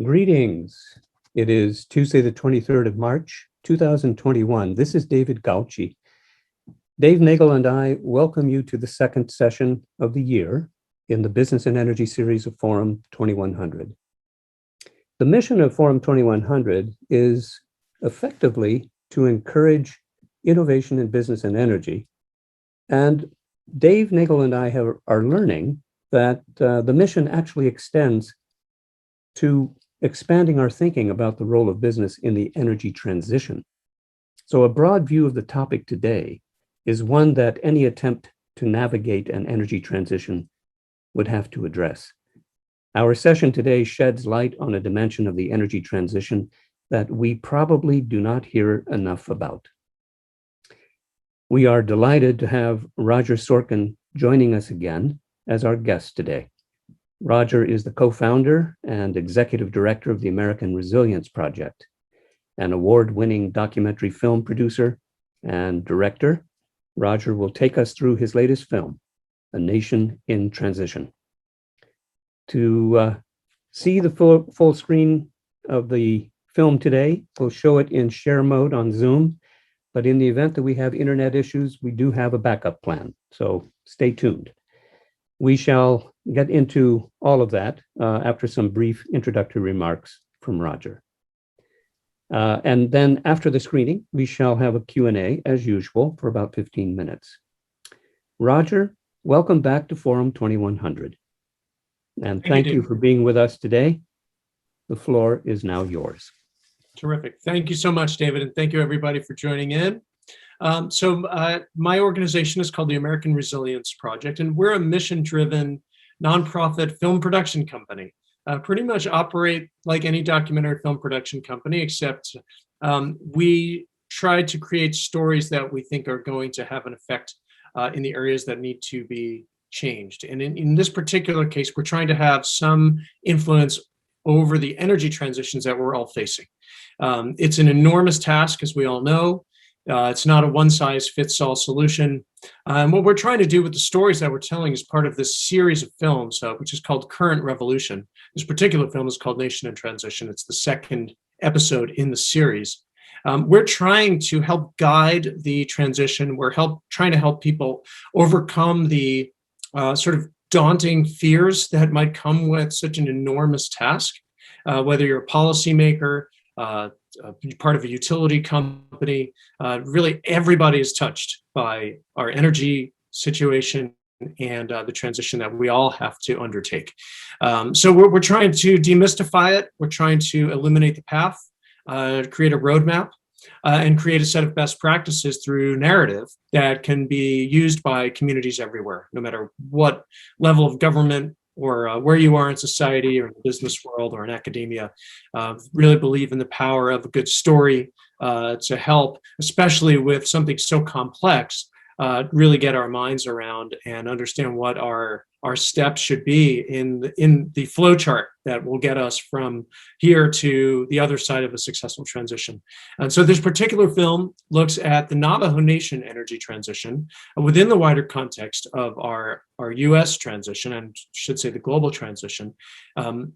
Greetings. It is Tuesday, the 23rd of March, 2021. This is David Gauci. Dave Nagel and I welcome you to the second session of the year in the Business and Energy series of Forum 2100. The mission of Forum 2100 is effectively to encourage innovation in business and energy. And Dave Nagel and I are learning that the mission actually extends to expanding our thinking about the role of business in the energy transition. So a broad view of the topic today is one that any attempt to navigate an energy transition would have to address. Our session today sheds light on a dimension of the energy transition that we probably do not hear enough about. We are delighted to have Roger Sorkin joining us again as our guest today. Roger is the co-founder and executive director of the American Resilience Project, an award-winning documentary film producer and director. Roger will take us through his latest film, A Nation in Transition. To see the full screen of the film today, we'll show it in share mode on Zoom, but in the event that we have internet issues, we do have a backup plan, so stay tuned. We shall get into all of that after some brief introductory remarks from Roger. And then after the screening, we shall have a Q&A as usual for about 15 minutes. Roger, welcome back to Forum 2100. And thank you for being with us today. The floor is now yours. Terrific. Thank you so much, David, and thank you everybody for joining in. My organization is called the American Resilience Project, and we're a mission-driven nonprofit film production company. Pretty much operate like any documentary film production company, except we try to create stories that we think are going to have an effect in the areas that need to be changed. And in this particular case, we're trying to have some influence over the energy transitions that we're all facing. It's an enormous task, as we all know. It's not a one-size-fits-all solution. And what we're trying to do with the stories that we're telling is part of this series of films, which is called Current Revolution. This particular film is called Nation in Transition. It's the second episode in the series. We're trying to help guide the transition. We're trying to help people overcome the sort of daunting fears that might come with such an enormous task, whether you're a policymaker, part of a utility company. Really everybody is touched by our energy situation and the transition that we all have to undertake. So we're trying to demystify it. We're trying to eliminate the path, create a roadmap, and create a set of best practices through narrative that can be used by communities everywhere, no matter what level of government or where you are in society or in the business world or in academia. Really believe in the power of a good story to help, especially with something so complex, really get our minds around and understand what our steps should be in the flow chart that will get us from here to the other side of a successful transition. And so this particular film looks at the Navajo Nation energy transition within the wider context of our US transition, and should say the global transition.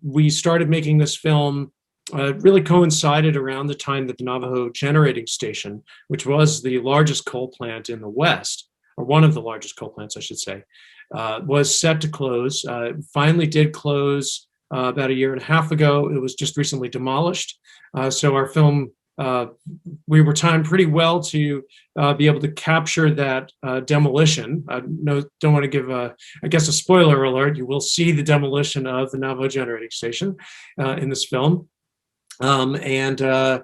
We started making this film really coincided around the time that the Navajo Generating Station, which was the largest coal plant in the West, or one of the largest coal plants, I should say, was set to close. Finally did close about a year and a half ago. It was just recently demolished. So our film, we were timed pretty well to be able to capture that demolition. Don't want to give I guess a spoiler alert. You will see the demolition of the Navajo Generating Station in this film. Really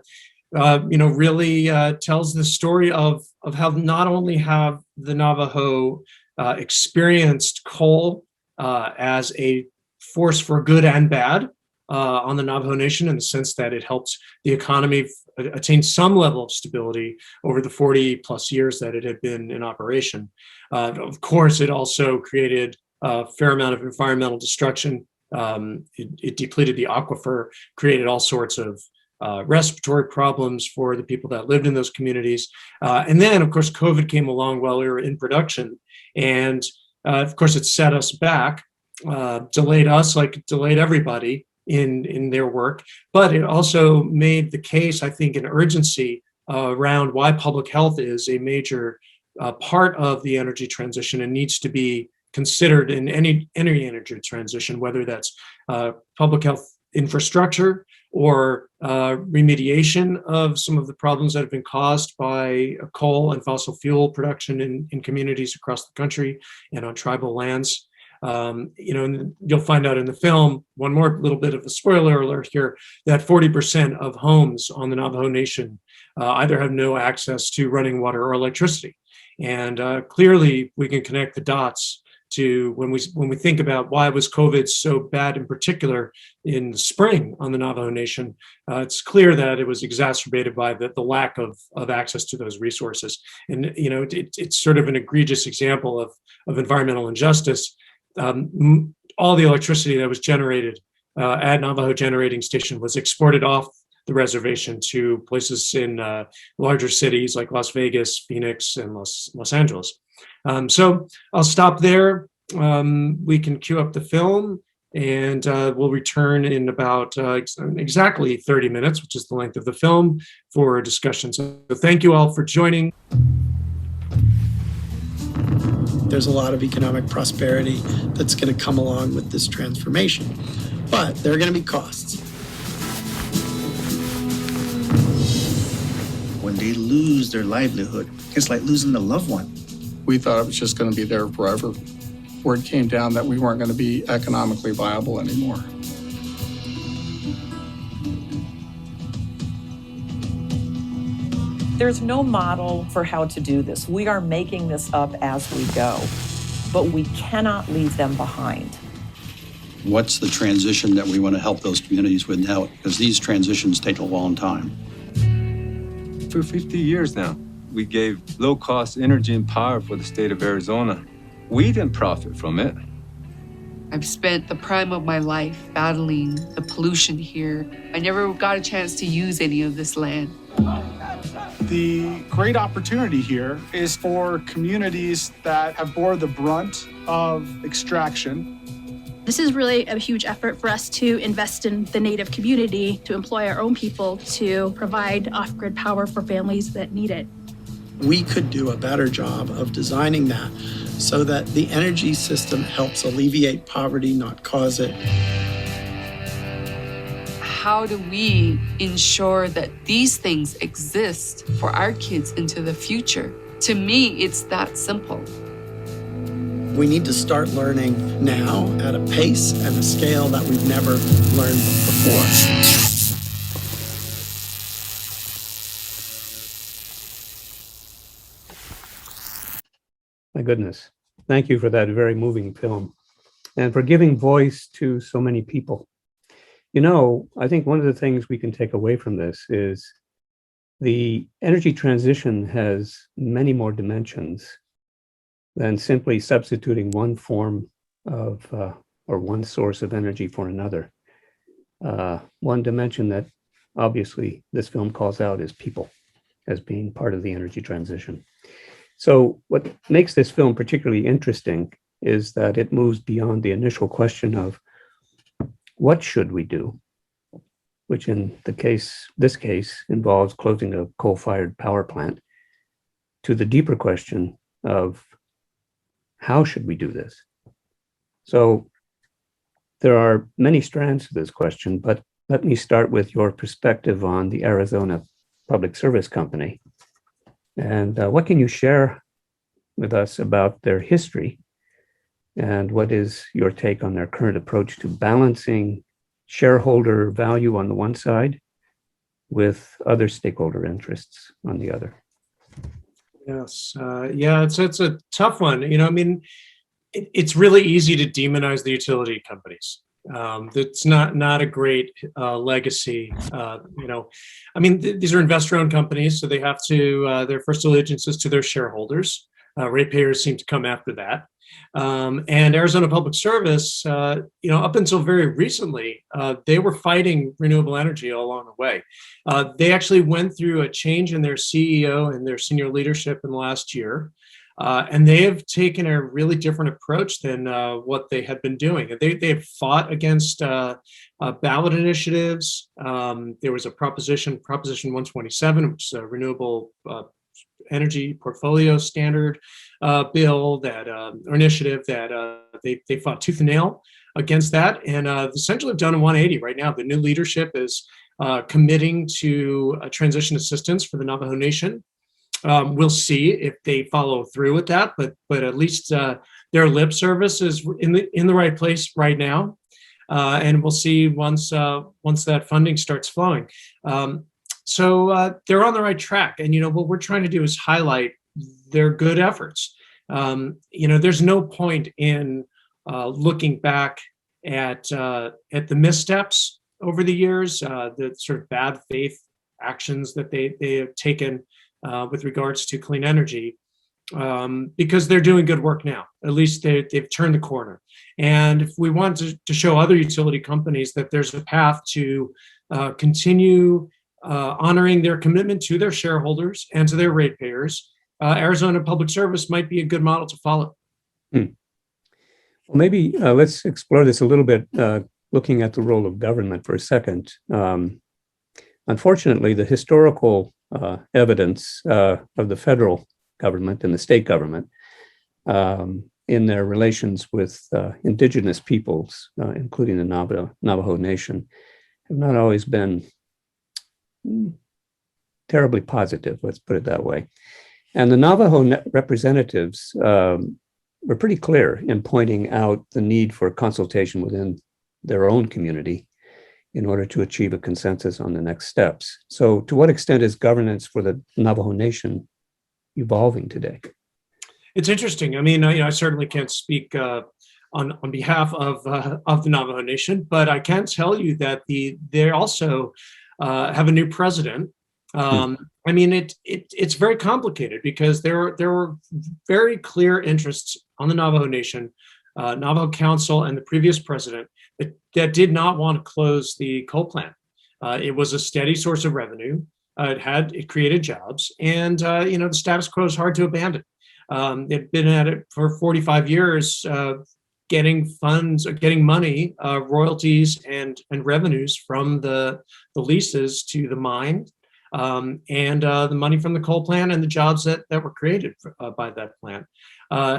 tells the story of how not only have the Navajo experienced coal as a force for good and bad on the Navajo Nation, in the sense that it helped the economy attain some level of stability over the 40 plus years that it had been in operation. Of course, it also created a fair amount of environmental destruction. It depleted the aquifer, created all sorts of respiratory problems for the people that lived in those communities. And then, of course, COVID came along while we were in production. And of course, it set us back, delayed us like it delayed everybody in their work, but it also made the case, I think, an urgency around why public health is a major part of the energy transition and needs to be considered in any energy transition, whether that's public health infrastructure or remediation of some of the problems that have been caused by coal and fossil fuel production in communities across the country and on tribal lands. And you'll find out in the film, one more little bit of a spoiler alert here, that 40% of homes on the Navajo Nation either have no access to running water or electricity. And clearly we can connect the dots to when we think about why was COVID so bad in particular in the spring on the Navajo Nation. It's clear that it was exacerbated by the lack of access to those resources. And it's sort of an egregious example of environmental injustice. All the electricity that was generated at Navajo Generating Station was exported off the reservation to places in larger cities like Las Vegas, Phoenix, and Los Angeles. So I'll stop there. We can cue up the film, and we'll return in about exactly 30 minutes, which is the length of the film, for a discussion. So thank you all for joining. There's a lot of economic prosperity that's going to come along with this transformation, but there are going to be costs. When they lose their livelihood, it's like losing a loved one. We thought it was just going to be there forever. Word came down that we weren't going to be economically viable anymore. There's no model for how to do this. We are making this up as we go, but we cannot leave them behind. What's the transition that we want to help those communities with now? Because these transitions take a long time. For 50 years now, we gave low-cost energy and power for the state of Arizona. We didn't profit from it. I've spent the prime of my life battling the pollution here. I never got a chance to use any of this land. The great opportunity here is for communities that have bore the brunt of extraction. This is really a huge effort for us to invest in the Native community, to employ our own people, to provide off-grid power for families that need it. We could do a better job of designing that so that the energy system helps alleviate poverty, not cause it. How do we ensure that these things exist for our kids into the future? To me, it's that simple. We need to start learning now at a pace and a scale that we've never learned before. My goodness. Thank you for that very moving film and for giving voice to so many people. I think one of the things we can take away from this is the energy transition has many more dimensions than simply substituting one form of or one source of energy for another. One dimension that obviously this film calls out is people as being part of the energy transition. So what makes this film particularly interesting is that it moves beyond the initial question of what should we do, which in this case involves closing a coal-fired power plant, to the deeper question of how should we do this? So there are many strands to this question, but let me start with your perspective on the Arizona Public Service Company. And what can you share with us about their history? And what is your take on their current approach to balancing shareholder value on the one side with other stakeholder interests on the other? Yes. It's a tough one. It's really easy to demonize the utility companies. That's not a great legacy. These are investor-owned companies, so they have to, their first allegiance is to their shareholders. Ratepayers seem to come after that. And Arizona Public Service, up until very recently, they were fighting renewable energy all along the way. They actually went through a change in their CEO and their senior leadership in the last year. And they have taken a really different approach than what they had been doing. They have fought against ballot initiatives. There was a Proposition 127, which is a renewable energy portfolio standard bill that or initiative that they fought tooth and nail against that, and essentially have done a 180 right now. The new leadership is committing to transition assistance for the Navajo Nation. We'll see if they follow through with that, but at least their lip service is in the right place right now, and we'll see once that funding starts flowing. So they're on the right track, and what we're trying to do is highlight their good efforts. There's no point in looking back at the missteps over the years, the sort of bad faith actions that they have taken with regards to clean energy, because they're doing good work now. At least they've turned the corner. And if we want to show other utility companies that there's a path to continue honoring their commitment to their shareholders and to their ratepayers, Arizona Public Service might be a good model to follow. Well, maybe let's explore this a little bit, looking at the role of government for a second. Unfortunately, the historical evidence of the federal government and the state government in their relations with indigenous peoples, including the Navajo Nation, have not always been terribly positive, let's put it that way. And the Navajo representatives were pretty clear in pointing out the need for consultation within their own community in order to achieve a consensus on the next steps. So to what extent is governance for the Navajo Nation evolving today? It's interesting. I mean, I certainly can't speak on behalf of the Navajo Nation, but I can tell you that they also have a new president. I mean, it's very complicated because there were very clear interests on the Navajo Nation, Navajo Council, and the previous president that did not want to close the coal plant. It was a steady source of revenue. It created jobs, and the status quo is hard to abandon. They've been at it for 45 years, getting funds, getting money, royalties, and revenues from the leases to the mine, and the money from the coal plant and the jobs that were created by that plant.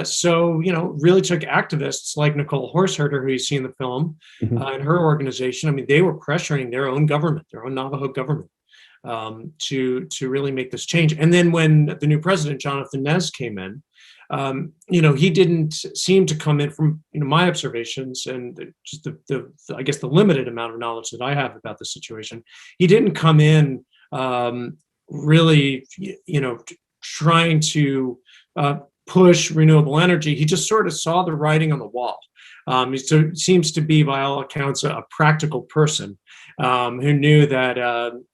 So, really took activists like Nicole Horseherder, who you see in the film, and her organization. I mean, they were pressuring their own government, their own Navajo government, to really make this change. And then when the new president, Jonathan Nez, came in, he didn't seem to come in, from my observations and just I guess the limited amount of knowledge that I have about the situation. He didn't come in really, trying to push renewable energy. He just sort of saw the writing on the wall. He seems to be, by all accounts, a practical person who knew that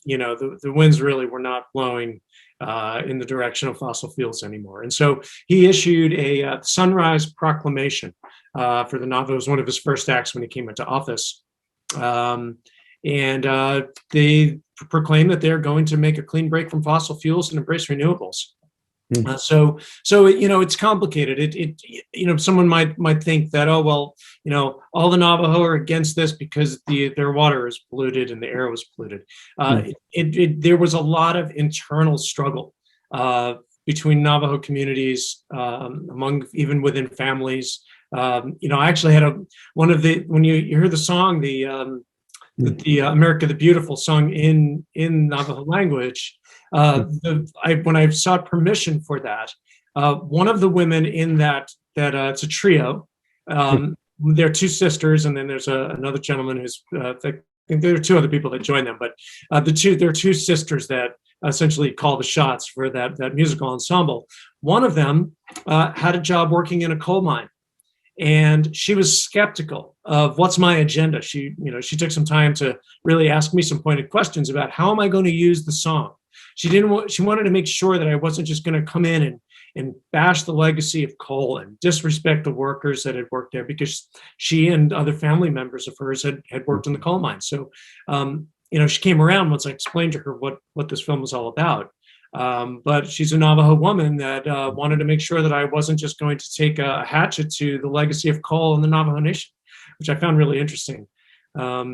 the winds really were not blowing in the direction of fossil fuels anymore. And so he issued a Sunrise Proclamation for the Navajo. It was one of his first acts when he came into office. And they proclaimed that they're going to make a clean break from fossil fuels and embrace renewables. So it's complicated. Someone might think that, oh, well, all the Navajo are against this because their water is polluted and the air was polluted. There was a lot of internal struggle between Navajo communities, even within families. I actually had when you hear the song, the America the Beautiful song in Navajo language. When I sought permission for that, one of the women in that it's a trio. There are two sisters, and then there's another gentleman who's. I think there are two other people that join them, but there are two sisters that essentially call the shots for that musical ensemble. One of them had a job working in a coal mine, and she was skeptical of what's my agenda. She took some time to really ask me some pointed questions about how am I going to use the song. She wanted to make sure that I wasn't just going to come in and bash the legacy of coal and disrespect the workers that had worked there, because she and other family members of hers had worked in the coal mine. So, she came around once I explained to her what this film was all about. But she's a Navajo woman that wanted to make sure that I wasn't just going to take a hatchet to the legacy of coal in the Navajo Nation, which I found really interesting. There's,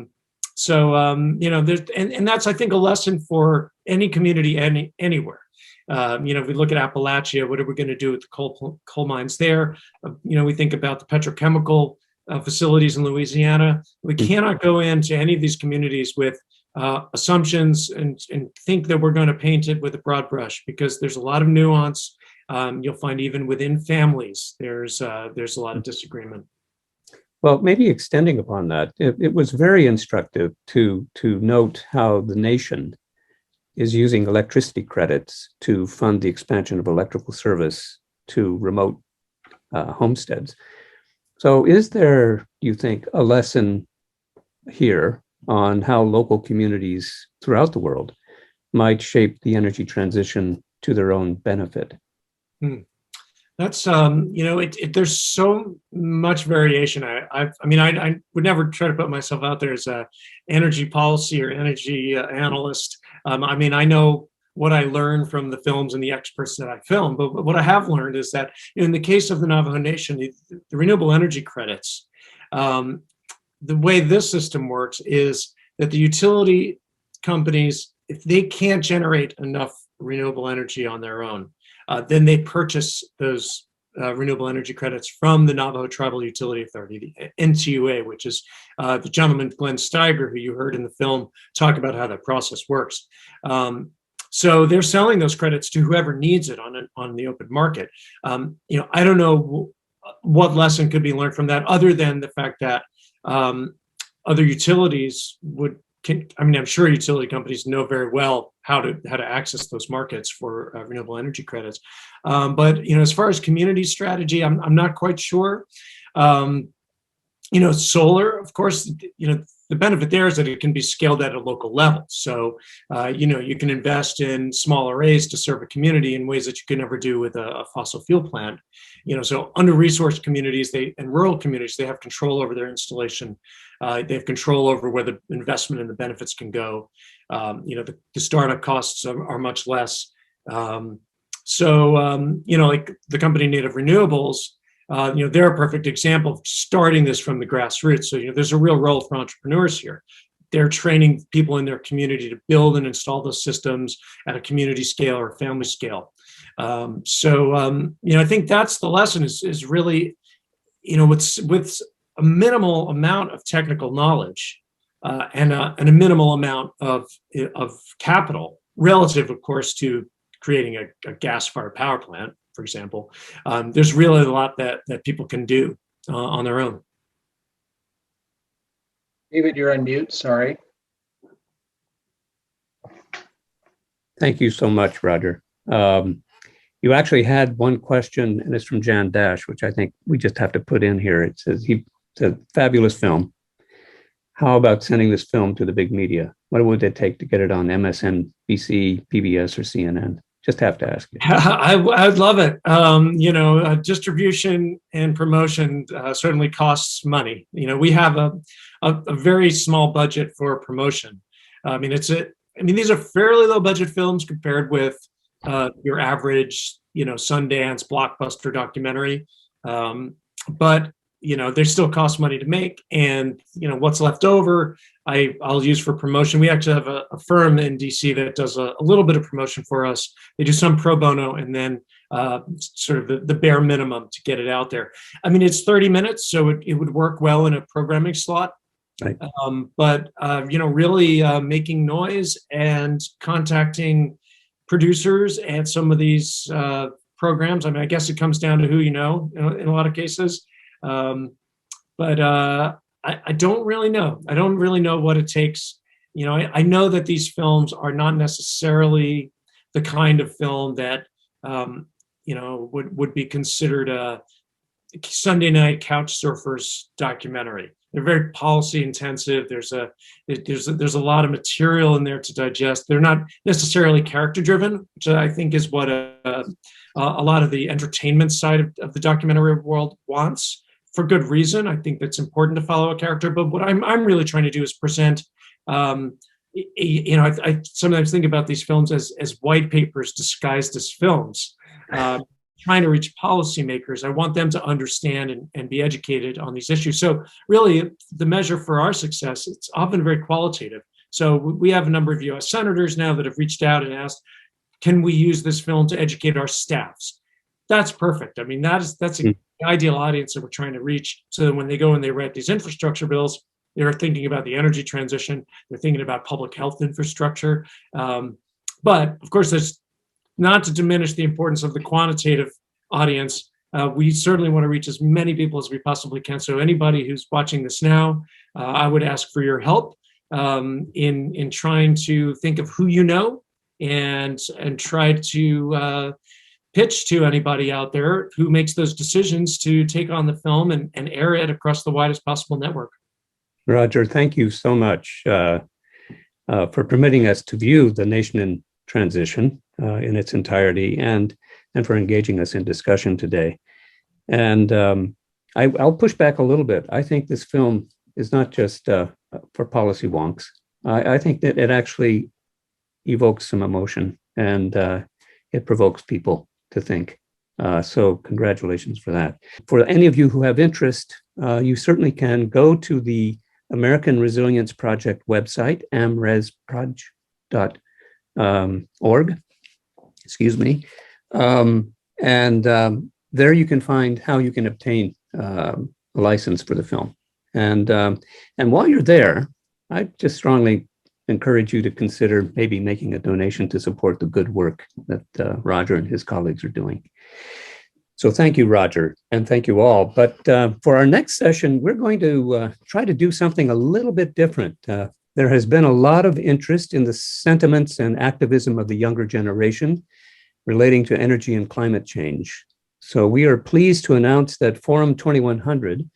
and that's, I think, a lesson for any community anywhere. If we look at Appalachia, what are we going to do with the coal mines there? We think about the petrochemical facilities in Louisiana. We cannot go into any of these communities with assumptions and think that we're going to paint it with a broad brush, because there's a lot of nuance. You'll find even within families, there's a lot of disagreement. Well, maybe extending upon that, it was very instructive to note how the nation is using electricity credits to fund the expansion of electrical service to remote homesteads. So is there, do you think, a lesson here on how local communities throughout the world might shape the energy transition to their own benefit? That's there's so much variation. I would never try to put myself out there as a energy policy or energy analyst. I know what I learned from the films and the experts that I film, but what I have learned is that in the case of the Navajo Nation, the renewable energy credits, the way this system works is that the utility companies, if they can't generate enough renewable energy on their own, then they purchase those renewable energy credits from the Navajo Tribal Utility Authority, the NTUA, which is the gentleman, Glenn Steiger, who you heard in the film, talk about how that process works. So they're selling those credits to whoever needs it on the open market. I don't know what lesson could be learned from that, other than the fact that other utilities I'm sure utility companies know very well how to access those markets for renewable energy credits. But as far as community strategy, I'm not quite sure. Solar, of course, the benefit there is that it can be scaled at a local level. So, you can invest in small arrays to serve a community in ways that you could never do with a fossil fuel plant. So under-resourced communities and rural communities, they have control over their installation. They have control over where the investment and the benefits can go. The startup costs are much less. Like the company Native Renewables, they're a perfect example of starting this from the grassroots. So, there's a real role for entrepreneurs here. They're training people in their community to build and install those systems at a community scale or family scale. I think that's the lesson is really, with a minimal amount of technical knowledge and a minimal amount of capital, relative, of course, to creating a gas-fired power plant, for example. There's really a lot that people can do on their own. David, you're on mute, sorry. Thank you so much, Roger. You actually had one question, and it's from Jan Dash, which I think we just have to put in here. It says, it's a fabulous film. How about sending this film to the big media? What would it take to get it on MSNBC, PBS, or CNN? Just have to ask you. I'd love it. Distribution and promotion certainly costs money. We have a very small budget for promotion. These are fairly low budget films compared with your average, Sundance blockbuster documentary. But they still cost money to make, and what's left over, I'll use for promotion. We actually have a firm in DC that does a little bit of promotion for us. They do some pro bono, and then sort of the bare minimum to get it out there. It's 30 minutes, so it would work well in a programming slot. Right. Really making noise and contacting producers at some of these programs. I guess it comes down to who in a lot of cases. I don't really know. I don't really know what it takes. I know that these films are not necessarily the kind of film that, would be considered a Sunday night couch surfers documentary. They're very policy intensive. There's a lot of material in there to digest. They're not necessarily character driven, which I think is what a lot of the entertainment side of the documentary world wants. For good reason. I think that's important to follow a character. But what I'm really trying to do is present, I sometimes think about these films as white papers disguised as films, trying to reach policymakers. I want them to understand and be educated on these issues. So really, the measure for our success, it's often very qualitative. So we have a number of US senators now that have reached out and asked, can we use this film to educate our staffs? That's perfect. I mean, that's the ideal audience that we're trying to reach, so that when they go and they write these infrastructure bills, they're thinking about the energy transition, they're thinking about public health infrastructure. But of course, that's not to diminish the importance of the quantitative audience. We certainly want to reach as many people as we possibly can. So anybody who's watching this now, I would ask for your help in trying to think of who you know and try to pitch to anybody out there who makes those decisions to take on the film and air it across the widest possible network. Roger, thank you so much for permitting us to view The Nation in Transition in its entirety, and for engaging us in discussion today. And I'll push back a little bit. I think this film is not just for policy wonks. I think that it actually evokes some emotion, and it provokes people to think. So congratulations for that. For any of you who have interest, you certainly can go to the American Resilience Project website, amresproj.org. Excuse me. There you can find how you can obtain a license for the film. And while you're there, I just strongly encourage you to consider maybe making a donation to support the good work that Roger and his colleagues are doing. So thank you, Roger, and thank you all. But for our next session, we're going to try to do something a little bit different. There has been a lot of interest in the sentiments and activism of the younger generation relating to energy and climate change. So we are pleased to announce that Forum2100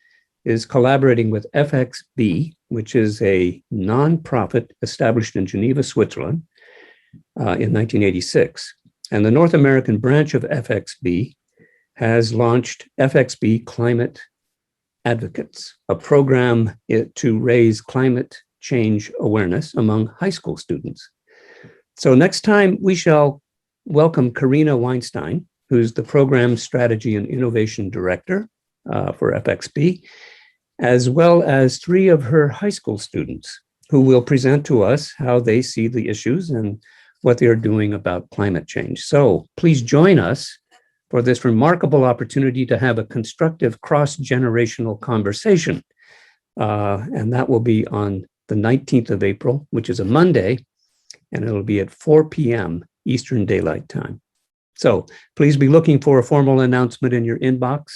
is collaborating with FXB, which is a nonprofit established in Geneva, Switzerland in 1986. And the North American branch of FXB has launched FXB Climate Advocates, a program to raise climate change awareness among high school students. So next time we shall welcome Karina Weinstein, who's the Program Strategy and Innovation Director for FXB, as well as 3 of her high school students who will present to us how they see the issues and what they are doing about climate change. So please join us for this remarkable opportunity to have a constructive cross-generational conversation. And that will be on the 19th of April, which is a Monday, and it'll be at 4 p.m. Eastern Daylight Time. So please be looking for a formal announcement in your inbox.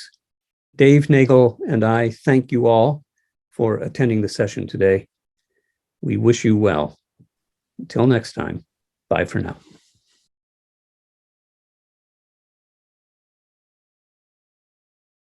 Dave Nagel and I thank you all for attending the session today. We wish you well. Until next time, bye for now.